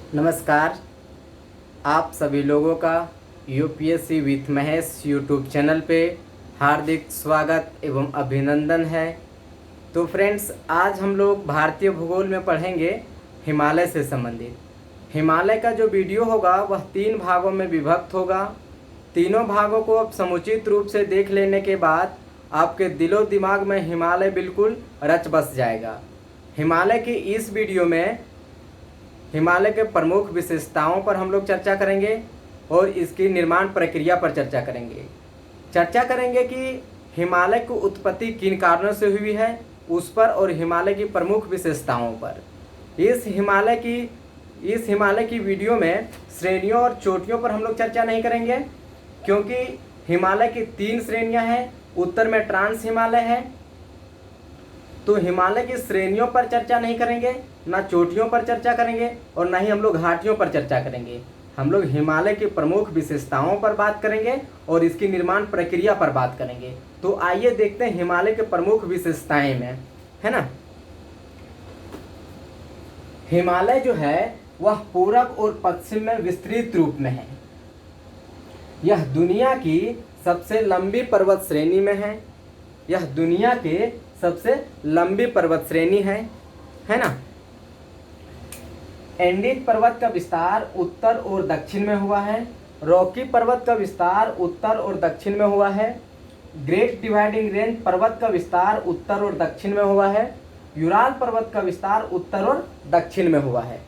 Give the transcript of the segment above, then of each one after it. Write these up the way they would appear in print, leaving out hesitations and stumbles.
नमस्कार। आप सभी लोगों का UPSC with Mahesh YouTube channel पे हार्दिक स्वागत एवं अभिनंदन है। तो फ्रेंड्स, आज हम लोग भारतीय भूगोल में पढ़ेंगे हिमालय से संबंधित। हिमालय का जो वीडियो होगा वह 3 भागों में विभक्त होगा। तीनों भागों को आप समुचित रूप से देख लेने के बाद आपके दिलो दिमाग में हिमालय बिल्कुल रच बस जाएगा। हिमालय की इस वीडियो में हिमालय के प्रमुख विशेषताओं पर हम लोग चर्चा करेंगे और इसकी निर्माण प्रक्रिया पर चर्चा करेंगे कि हिमालय की उत्पत्ति किन कारणों से हुई है उस पर, और हिमालय की प्रमुख विशेषताओं पर। इस हिमालय की वीडियो में श्रेणियों और चोटियों पर हम लोग चर्चा नहीं करेंगे, क्योंकि हिमालय की 3 श्रेणियां हैं। उत्तर में ट्रांस हिमालय है, तो हिमालय की श्रेणियों पर चर्चा नहीं करेंगे, ना चोटियों पर चर्चा करेंगे और ना ही हम लोग घाटियों पर चर्चा करेंगे। हम लोग हिमालय की प्रमुख विशेषताओं पर बात करेंगे और इसकी निर्माण प्रक्रिया पर बात करेंगे। तो आइए देखते हैं हिमालय के प्रमुख विशेषताएं में, है ना। हिमालय जो है वह पूरब और पश्चिम में विस्तृत रूप में है। यह दुनिया की सबसे लंबी पर्वत श्रेणी में है। यह दुनिया के सबसे लंबी पर्वत श्रेणी है ना। एंडीज पर्वत का विस्तार उत्तर और दक्षिण में हुआ है। रॉकी पर्वत का विस्तार उत्तर और दक्षिण में हुआ है। ग्रेट डिवाइडिंग रेंज पर्वत का विस्तार उत्तर और दक्षिण में हुआ है। यूराल पर्वत का विस्तार उत्तर और दक्षिण में हुआ है।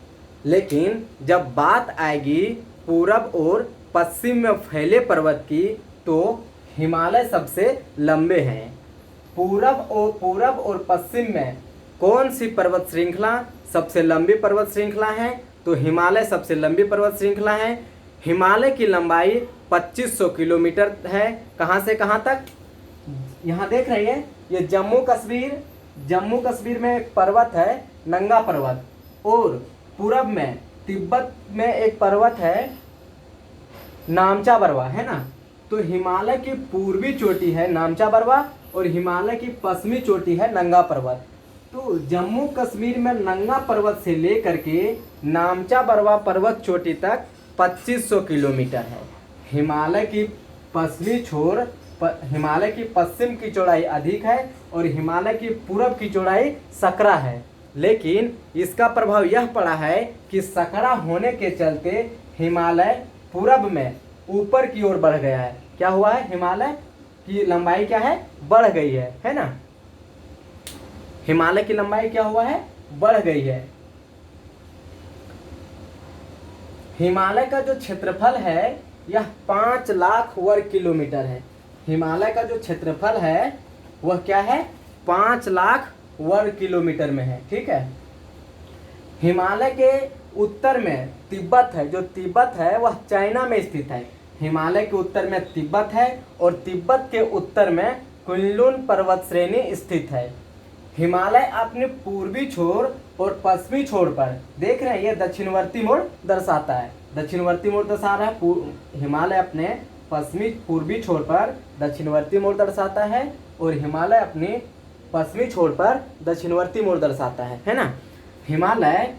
लेकिन जब बात आएगी पूरब और पश्चिम में फैले पर्वत की, तो हिमालय सबसे लंबे हैं। पूरब और पश्चिम में कौन सी पर्वत श्रृंखला सबसे लंबी पर्वत श्रृंखला है? तो हिमालय सबसे लंबी पर्वत श्रृंखला है। हिमालय की लंबाई 2500 किलोमीटर है। कहाँ से कहाँ तक? यहाँ देख रही है, ये जम्मू कश्मीर में एक पर्वत है नंगा पर्वत, और पूरब में तिब्बत में एक पर्वत है नामचा बरवा, है ना। तो हिमालय की पूर्वी चोटी है नामचा बरवा और हिमालय की पश्चिमी चोटी है नंगा पर्वत। तो जम्मू कश्मीर में नंगा पर्वत से लेकर के नामचा बरवा पर्वत चोटी तक 2500 किलोमीटर है। हिमालय की पश्चिम की चौड़ाई अधिक है और हिमालय की पूरब की चौड़ाई सकरा है। लेकिन इसका प्रभाव यह पड़ा है कि सकरा होने के चलते हिमालय पूरब में ऊपर की ओर बढ़ गया है। क्या हुआ है? हिमालय की लंबाई क्या है? बढ़ गई है ना। हिमालय की लंबाई क्या हुआ है? बढ़ गई है। हिमालय का जो क्षेत्रफल है यह 5 लाख वर्ग किलोमीटर है। हिमालय का जो क्षेत्रफल है वह क्या है? 5 लाख वर्ग किलोमीटर में है। ठीक है। हिमालय के उत्तर में तिब्बत है। जो तिब्बत है वह चाइना में स्थित है। हिमालय के उत्तर में तिब्बत है और तिब्बत के उत्तर में कुनलुन पर्वत श्रेणी स्थित है। हिमालय अपने पूर्वी छोर और पश्चिमी छोर पर, देख रहे हैं, ये दक्षिणवर्ती मोड़ दर्शाता है। दक्षिणवर्ती मोड़ दर्शा रहा है। हिमालय अपने पूर्वी छोर पर दक्षिणवर्ती मोड़ दर्शाता है और हिमालय अपने पश्चिमी छोर पर दक्षिणवर्ती मोड़ दर्शाता है ना। हिमालय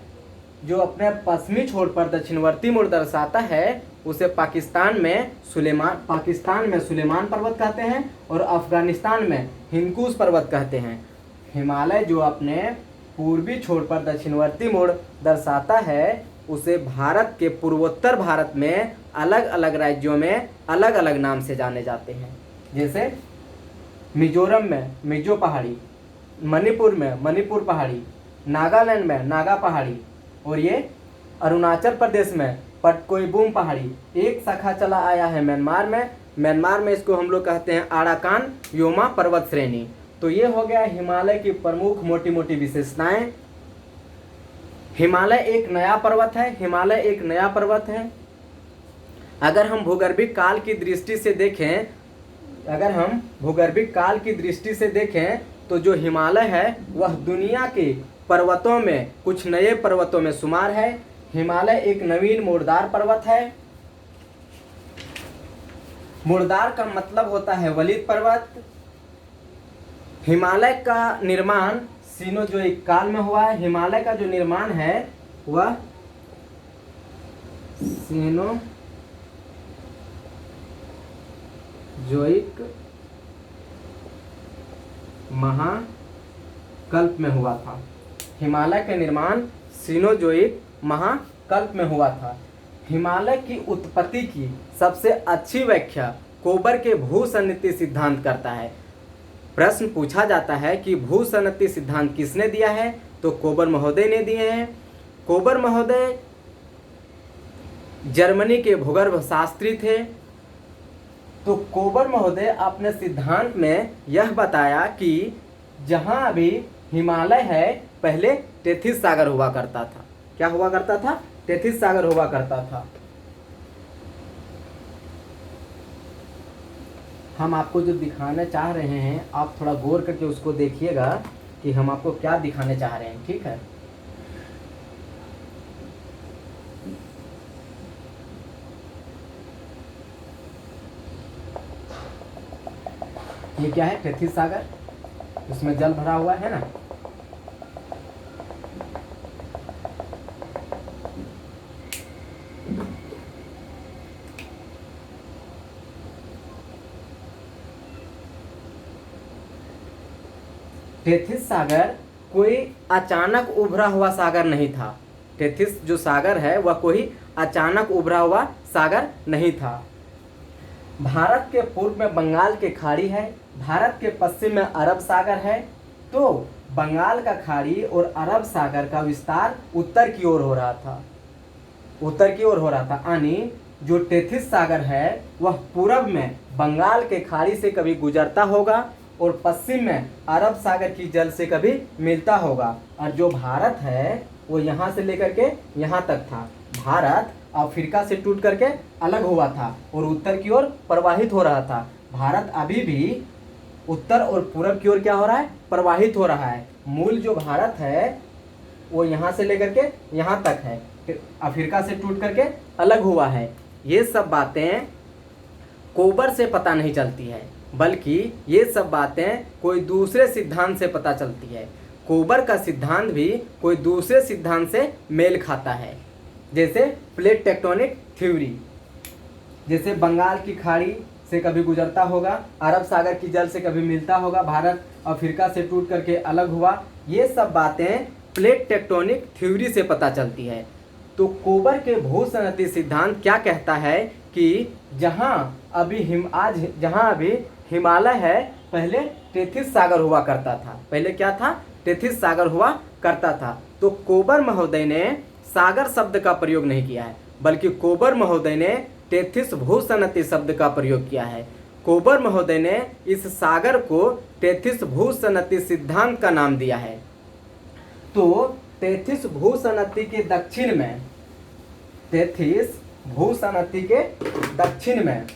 जो अपने पश्चिमी छोर पर दक्षिणवर्ती मोड़ दर्शाता है उसे पाकिस्तान में सुलेमान पर्वत कहते हैं और अफगानिस्तान में हिंदकुश पर्वत कहते हैं। हिमालय जो अपने पूर्वी छोर पर दक्षिणवर्ती मोड़ दर्शाता है उसे भारत के पूर्वोत्तर भारत में अलग अलग राज्यों में अलग अलग नाम से जाने जाते हैं। जैसे मिजोरम में मिजो पहाड़ी, मणिपुर में मणिपुर पहाड़ी, नागालैंड में नागा पहाड़ी, और ये अरुणाचल प्रदेश में पटकोईबूम पहाड़ी। एक शाखा चला आया है म्यांमार में इसको हम लोग कहते हैं आराकान योमा पर्वत श्रेणी। तो ये हो गया हिमालय की प्रमुख मोटी मोटी विशेषताएं। हिमालय एक नया पर्वत है। अगर हम भूगर्भिक काल की दृष्टि से देखें तो जो हिमालय है वह दुनिया के पर्वतों में कुछ नए पर्वतों में शुमार है। हिमालय एक नवीन मुर्दार पर्वत है। मुर्दार का मतलब होता है वलित पर्वत। हिमालय का निर्माण सीनो जो एक काल में हुआ है। हिमालय का जो निर्माण है वह सीनोजोइक महाकल्प में हुआ था। हिमालय का निर्माण सीनोजोइक महाकल्प में हुआ था। हिमालय की उत्पत्ति की सबसे अच्छी व्याख्या कोबर के भूसन्निधि सिद्धांत करता है। प्रश्न पूछा जाता है कि भूसन्निधि सिद्धांत किसने दिया है, तो कोबर महोदय ने दिए हैं। कोबर महोदय जर्मनी के भूगर्भ शास्त्री थे। तो कोबर महोदय अपने सिद्धांत में यह बताया कि जहां अभी हिमालय है पहले टेथिस सागर हुआ करता था। क्या हुआ करता था? टेथिस सागर हुआ करता था। हम आपको जो दिखाना चाह रहे हैं आप थोड़ा गौर करके उसको देखिएगा कि हम आपको क्या दिखाने चाह रहे हैं। ठीक है, ये क्या है? टेथिस सागर, उसमें जल भरा हुआ है ना। टेथिस सागर कोई अचानक उभरा हुआ सागर नहीं था। टेथिस जो सागर है वह कोई अचानक उभरा हुआ सागर नहीं था। भारत के पूर्व में बंगाल की खाड़ी है, भारत के पश्चिम में अरब सागर है। तो बंगाल का खाड़ी और अरब सागर का विस्तार उत्तर की ओर हो रहा था, उत्तर की ओर हो रहा था। यानी जो टेथिस सागर है वह पूर्व में बंगाल के खाड़ी से कभी गुजरता होगा और पश्चिम में अरब सागर की जल से कभी मिलता होगा। और जो भारत है वो यहाँ से लेकर के यहाँ तक था। भारत अफ्रीका से टूट करके अलग हुआ था और उत्तर की ओर प्रवाहित हो रहा था। भारत अभी भी उत्तर और पूर्व की ओर क्या हो रहा है? प्रवाहित हो रहा है। मूल जो भारत है वो यहाँ से लेकर के यहाँ तक है, अफ्रीका से टूट करके अलग हुआ है। ये सब बातें कोबर से पता नहीं चलती है, बल्कि ये सब बातें कोई दूसरे सिद्धांत से पता चलती है। कोबर का सिद्धांत भी कोई दूसरे सिद्धांत से मेल खाता है। जैसे प्लेट टेक्टोनिक थ्योरी, जैसे बंगाल की खाड़ी से कभी गुजरता होगा, अरब सागर की जल से कभी मिलता होगा, भारत अफ्रीका से टूट करके अलग हुआ। ये सब बातें प्लेट टेक्टोनिक थ्योरी से पता चलती है। तो कोबर के भूसन्निधि सिद्धांत क्या कहता है कि जहाँ अभी हिमालय है पहले टेथिस सागर हुआ करता था। पहले क्या था? टेथिस सागर हुआ करता था। तो कोबर महोदय ने सागर शब्द का प्रयोग नहीं किया है, बल्कि कोबर महोदय ने टेथिस भूसन्निधि शब्द का प्रयोग किया है। कोबर महोदय ने इस सागर को टेथिस भूसन्निधि सिद्धांत का नाम दिया है। तो टेथिस भूसन्निधि के दक्षिण में, टेथिस भूसन्निधि के दक्षिण में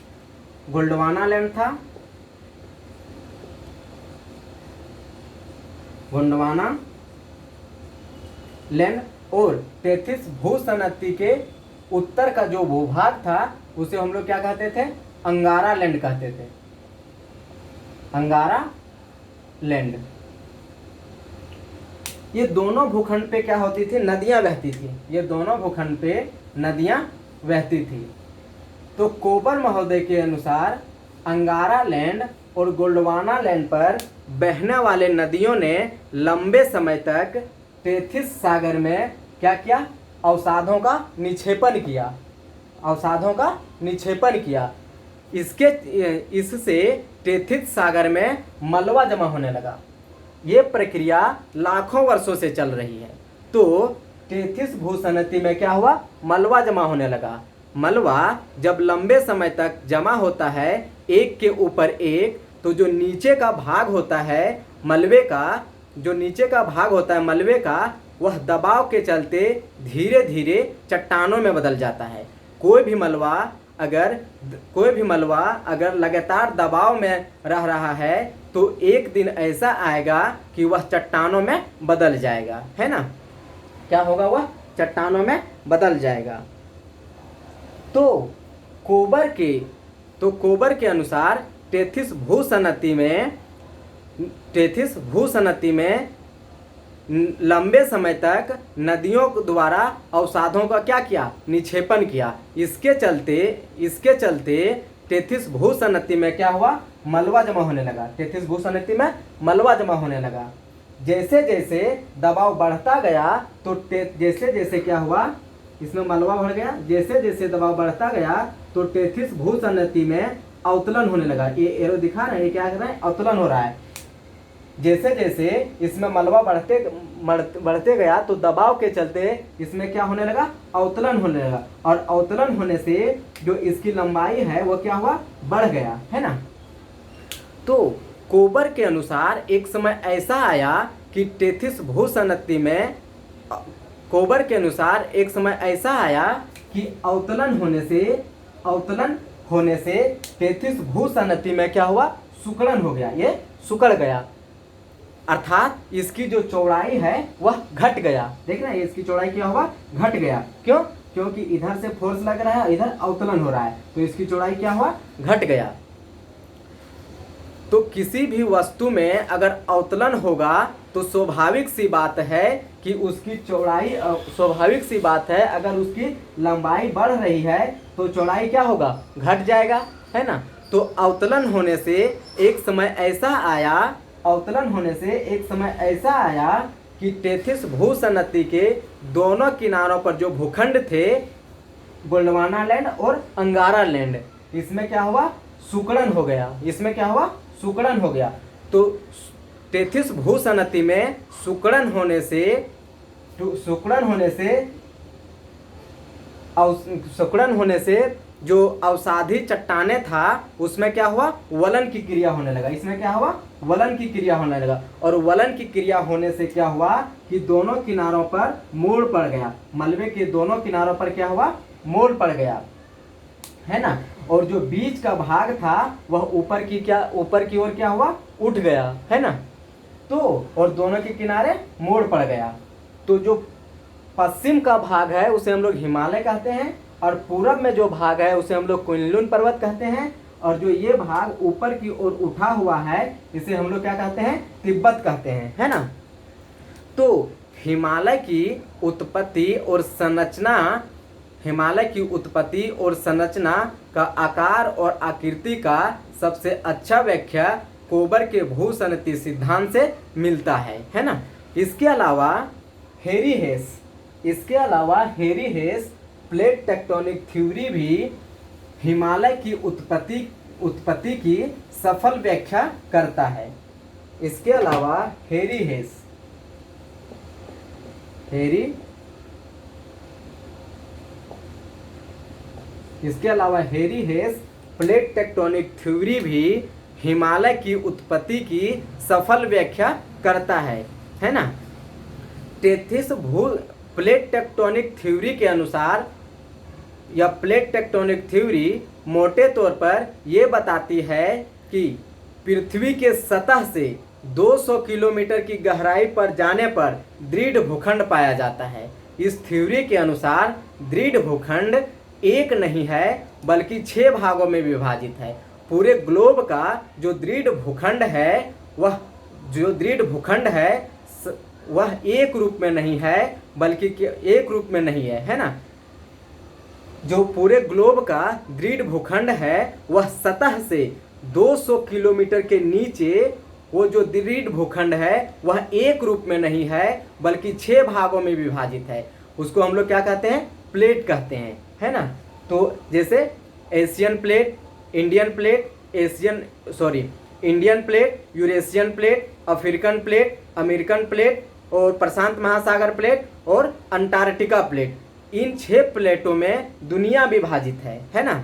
गोंडवाना लैंड था। गोंडवाना लैंड और टेथिस भूसन्निधि के उत्तर का जो भूभाग था उसे हम लोग क्या कहते थे? अंगारा लैंड कहते थे। अंगारा लैंड। ये दोनों भूखंड पे क्या होती थी? नदियां बहती थी। ये दोनों भूखंड पे नदियां बहती थी। तो कोबर महोदय के अनुसार अंगारा लैंड और गोंडवाना लैंड पर बहने वाले नदियों ने लंबे समय तक टेथिस सागर में क्या किया? अवसादों का निक्षेपण किया। अवसादों का निक्षेपण किया। इससे टेथिस सागर में मलबा जमा होने लगा। ये प्रक्रिया लाखों वर्षों से चल रही है। तो टेथिस भूसन्निधि में क्या हुआ? मलबा जमा होने लगा। मलबा जब लंबे समय तक जमा होता है एक के ऊपर एक, तो जो नीचे का भाग होता है मलबे का, जो नीचे का भाग होता है मलबे का, वह दबाव के चलते धीरे धीरे चट्टानों में बदल जाता है। कोई भी मलबा अगर लगातार दबाव में रह रहा है तो एक दिन ऐसा आएगा कि वह चट्टानों में बदल जाएगा, है ना? क्या होगा? वह चट्टानों में बदल जाएगा। तो कोबर के अनुसार टेथिस भूसन्निधि में लंबे समय तक नदियों द्वारा अवसादों का क्या किया, निक्षेपण किया। इसके चलते टेथिस भूसन्नति में क्या हुआ, मलबा जमा होने लगा। टेथिस भूसन्नति में मलबा जमा होने लगा। जैसे जैसे दबाव बढ़ता गया तो जैसे जैसे क्या हुआ, इसमें मलबा बढ़ गया। जैसे जैसे दबाव बढ़ता गया तो टेथिस भूसन्नति में अवतलन होने लगा। ये एरो दिखा रहे हैं, ये क्या कर रहा है, अवतलन हो रहा है। जैसे जैसे इसमें मलबा बढ़ते गया तो दबाव के चलते इसमें क्या होने लगा, अवतलन होने लगा। और अवतलन होने से जो इसकी लंबाई है वो क्या हुआ, बढ़ गया, है ना। तो कोबर के अनुसार एक समय ऐसा आया कि टेथिस भूसन्नति में, कोबर के अनुसार एक समय ऐसा आया कि अवतलन होने से टेथिस भूसन्नति में क्या हुआ, सुकड़न हो गया, ये सुकड़ गया। अर्थात इसकी जो चौड़ाई है वह घट गया। देख रहे हैं, इसकी चौड़ाई क्या हुआ, घट गया। क्यों? क्योंकि इधर से फोर्स लग रहा है, इधर अवतलन हो रहा है, तो इसकी चौड़ाई क्या हुआ, घट गया। तो किसी भी वस्तु में अगर अवतलन होगा तो स्वाभाविक सी बात है कि उसकी चौड़ाई, स्वाभाविक सी बात है अगर उसकी लंबाई बढ़ रही है तो चौड़ाई क्या होगा, घट जाएगा, है ना। तो अवतलन होने से एक समय ऐसा आया कि टेथिस भूसन्नति के दोनों किनारों पर जो भूखंड थे, गोंडवाना लैंड और अंगारा लैंड, इसमें क्या हुआ, सुकड़न हो गया। इसमें क्या हुआ, सुकड़न हो गया। तो टेथिस भूसन्नति में सुकड़न होने से जो अवसादी चट्टाने था उसमें क्या हुआ, वलन की क्रिया होने लगा। इसमें क्या हुआ, वलन की क्रिया होने लगा। और वलन की क्रिया होने से क्या हुआ कि दोनों किनारों पर मोड़ पड़ गया। मलबे के दोनों किनारों पर क्या हुआ, मोड़ पड़ गया, है ना। और जो बीच का भाग था वह ऊपर की ओर क्या हुआ, उठ गया, है ना। तो और दोनों के किनारे मोड़ पड़ गया। तो जो पश्चिम का भाग है उसे हम लोग हिमालय कहते हैं, और पूरब में जो भाग है उसे हम लोग कुनलुन पर्वत कहते हैं, और जो ये भाग ऊपर की ओर उठा हुआ है इसे हम लोग क्या कहते हैं, तिब्बत कहते हैं, है ना। तो हिमालय की उत्पत्ति और संरचना का आकार और आकृति का सबसे अच्छा व्याख्या कोबर के भूसन्नति सिद्धांत से मिलता है ना। इसके अलावा हेरी हेस प्लेट टेक्टोनिक थ्योरी भी हिमालय की उत्पत्ति की सफल व्याख्या करता है। इसके अलावा हेरी हेस प्लेट टेक्टोनिक थ्योरी भी हिमालय की उत्पत्ति की सफल व्याख्या करता है ना। प्लेट टेक्टोनिक थ्योरी के अनुसार, यह प्लेट टेक्टोनिक थ्योरी मोटे तौर पर यह बताती है कि पृथ्वी के सतह से 200 किलोमीटर की गहराई पर जाने पर दृढ़ भूखंड पाया जाता है। इस थ्योरी के अनुसार दृढ़ भूखंड एक नहीं है बल्कि 6 भागों में विभाजित है। पूरे ग्लोब का जो दृढ़ भूखंड है वह एक रूप में नहीं है बल्कि एक रूप में नहीं है ना। जो पूरे ग्लोब का दृढ़ भूखंड है वह सतह से 200 किलोमीटर के नीचे, वो जो दृढ़ भूखंड है वह एक रूप में नहीं है बल्कि 6 भागों में विभाजित है। उसको हम लोग क्या कहते हैं, प्लेट कहते हैं, है ना। तो जैसे Asian plate, Indian plate, Eurasian plate, African plate, American plate और प्रशांत महासागर प्लेट और अंटार्कटिका प्लेट, इन 6 प्लेटों में दुनिया विभाजित है ना।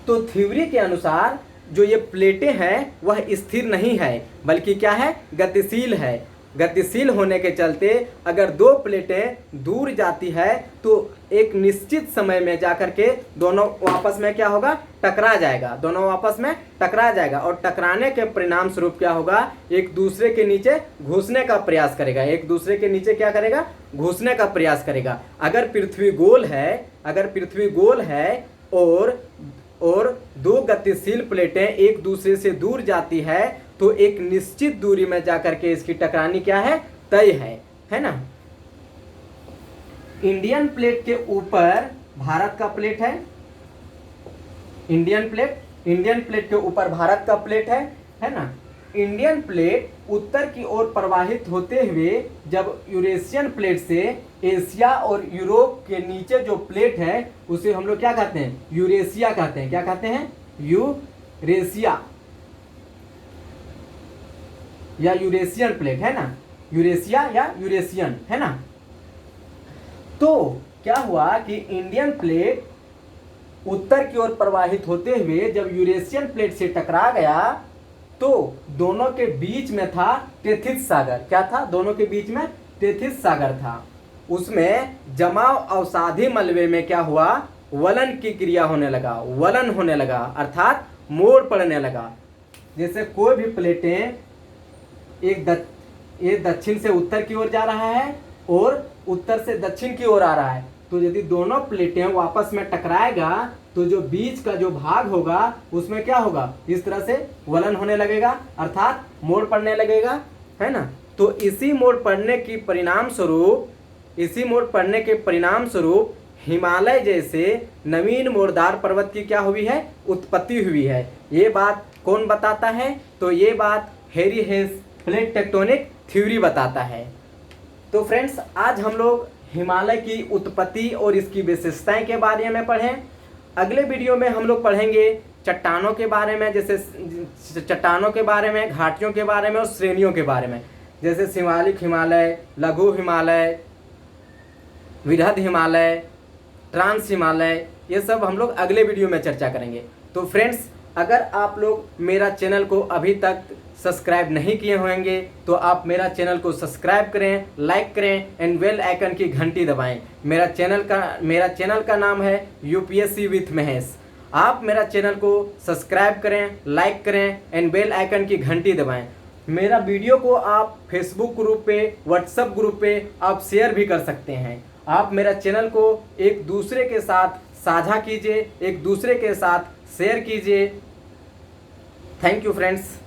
तो थ्योरी के अनुसार जो ये प्लेटें हैं वह स्थिर नहीं है बल्कि क्या है, गतिशील है। गतिशील होने के चलते अगर 2 प्लेटें दूर जाती है तो एक निश्चित समय में जाकर के दोनों आपस में क्या होगा, टकरा जाएगा और टकराने के परिणाम स्वरूप क्या होगा, एक दूसरे के नीचे घुसने का प्रयास करेगा, घुसने का प्रयास करेगा। अगर पृथ्वी गोल है और 2 गतिशील प्लेटें एक दूसरे से दूर जाती है तो एक निश्चित दूरी में जाकर के इसकी टकरानी क्या है, तय है ना। इंडियन प्लेट के ऊपर भारत का प्लेट है, इंडियन प्लेट के ऊपर भारत का प्लेट है ना। इंडियन प्लेट उत्तर की ओर प्रवाहित होते हुए जब यूरेशियन प्लेट से एशिया और यूरोप के नीचे जो प्लेट है उसे हम लोग क्या कहते हैं, यूरेशिया कहते हैं। क्या कहते हैं, यूरेशिया या यूरेशियन प्लेट, है ना, यूरेशिया या यूरेशियन, है ना। तो क्या हुआ कि इंडियन प्लेट उत्तर की ओर प्रवाहित होते हुए जब यूरेशियन प्लेट से टकरा गया तो दोनों के बीच में था टेथिस सागर। क्या था, दोनों के बीच में टेथिस सागर था। उसमें जमाव अवसादी मलबे में क्या हुआ, वलन की क्रिया होने लगा, वलन होने लगा, अर्थात मोड़ पड़ने लगा। जैसे कोई भी प्लेटें एक दक्षिण से उत्तर की ओर जा रहा है और उत्तर से दक्षिण की ओर आ रहा है, तो यदि दोनों प्लेटें आपस में टकराएगा तो जो बीच का जो भाग होगा उसमें क्या होगा, इस तरह से वलन होने लगेगा, अर्थात मोड़ पड़ने लगेगा, है ना। तो इसी मोड़ पड़ने के परिणाम स्वरूप हिमालय जैसे नवीन मोड़दार पर्वत की क्या हुई है, उत्पत्ति हुई है। ये बात कौन बताता है, तो ये बात हैरी हेस प्लेट टेक्टोनिक थ्योरी बताता है। तो फ्रेंड्स, आज हम लोग हिमालय की उत्पत्ति और इसकी विशेषताएं के बारे में पढ़ें। अगले वीडियो में हम लोग पढ़ेंगे चट्टानों के बारे में, जैसे चट्टानों के बारे में, घाटियों के बारे में और श्रेणियों के बारे में, जैसे शिवालिक हिमालय, लघु हिमालय, वृहद हिमालय, ट्रांस हिमालय, ये सब हम लोग अगले वीडियो में चर्चा करेंगे। तो फ्रेंड्स, अगर आप लोग मेरा चैनल को अभी तक सब्सक्राइब नहीं किए होंगे तो आप मेरा चैनल को सब्सक्राइब करें, लाइक करें एंड बेल आइकन की घंटी दबाएं। मेरा चैनल का नाम है यूपीएससी विथ महेश। आप मेरा चैनल को सब्सक्राइब करें, लाइक करें एंड बेल आइकन की घंटी दबाएं। मेरा वीडियो को आप फेसबुक ग्रुप पे, व्हाट्सएप ग्रुप पे आप शेयर भी कर सकते हैं। आप मेरा चैनल को एक दूसरे के साथ साझा कीजिए, एक दूसरे के साथ शेयर कीजिए। Thank you friends.